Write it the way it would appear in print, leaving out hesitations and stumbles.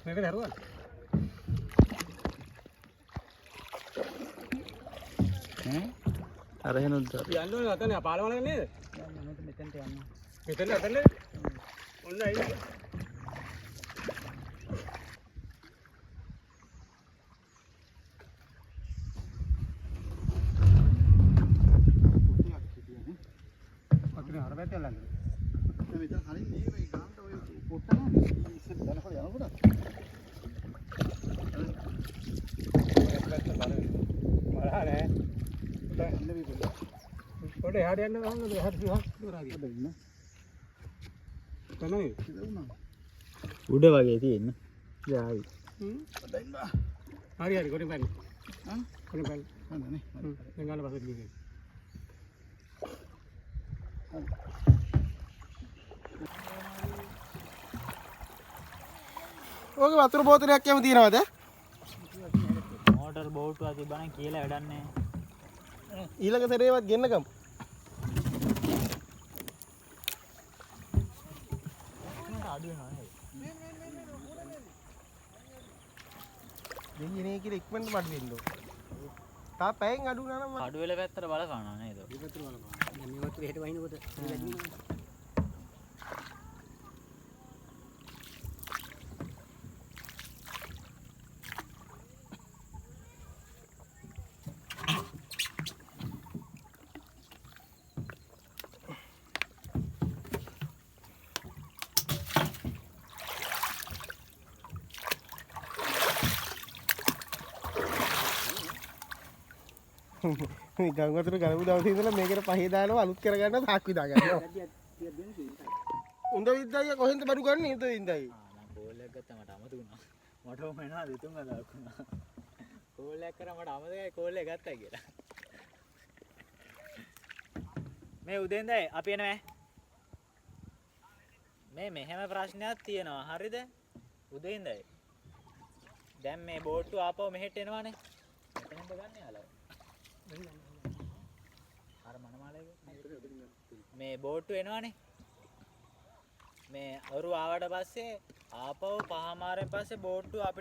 මේක දරුවා අර එහෙනුත් යන්න ඕනේ නැතනේ පාලවල නේද? යන්න මෙතනට යන්න. මෙතන අතන ඔන්න ඇයි? අතන අර පැත්තේ ළඟ. මෙතන කලින් මේ ගාමට ඔය පොට්ට නෑ. ඉස්සෙල් බලකොට යනකොට. බලහනේ. පොඩ එහාට යන්න ගහන්නද එහාට සිහා දොරා ගියා බෙන්න. තමයි උඩ වගේ තියෙන. ජාවි. හොඳයින් බා. හරි හරි කොටින් බෑනේ. කොටින් බෑනේ. හොඳනේ. දැන් ගාලා පස්සේ ගිහින්. ඔගේ වතුර බෝතලයක් යම තියනවද? මෝටර් බෝට්ටුවක් තිබ්බනම් කියලා වැඩක් නැහැ. ඊළඟ සැරේවත් ගෙන්නගමු. අඩු වෙනවා නේද? දෙන්නේ කියලා ඉක්මනට මඩ වෙන්න ඕන. තා පැයෙන් අඩු වුණා නම් අඩු වෙල පැත්තට බලපානවා නේද? මේ වතුර බලපන්. දැන් මේ වතුර හෙට වහිනකොට වැඩි වෙනවා. මේ ගම් වතුර ගලපු දවසේ ඉඳලා මේකට පහේ දානවා අලුත් කරගන්න තාක්කු දාගන්නවා. උඳ විද්දාය කොහෙන්ද බඩු ගන්න උඳ විද්දායි. මම කෝල් එකක් ගත්තා මට අමතක වුණා. මට ඕම එනවා දෙතුන් ගලක් වුණා. කෝල් එකක් කරා මට අමතකයි කෝල් එක ගත්තා කියලා. මේ උදෙන්ද අපි එනවා. මේ මෙහෙම ප්‍රශ්නයක් තියෙනවා. හරිද? උදෙන්දයි. දැන් මේ බෝට්ටු ආපහු මෙහෙට එනවානේ. මෙතනින්ද ගන්න යාළුවා. අර මනමාලේ මේ බෝට්ටු එනවානේ. මේ ඔරු ආවට පස්සේ ආපහු පහමාරෙන් පස්සේ බෝට්ටු අපිට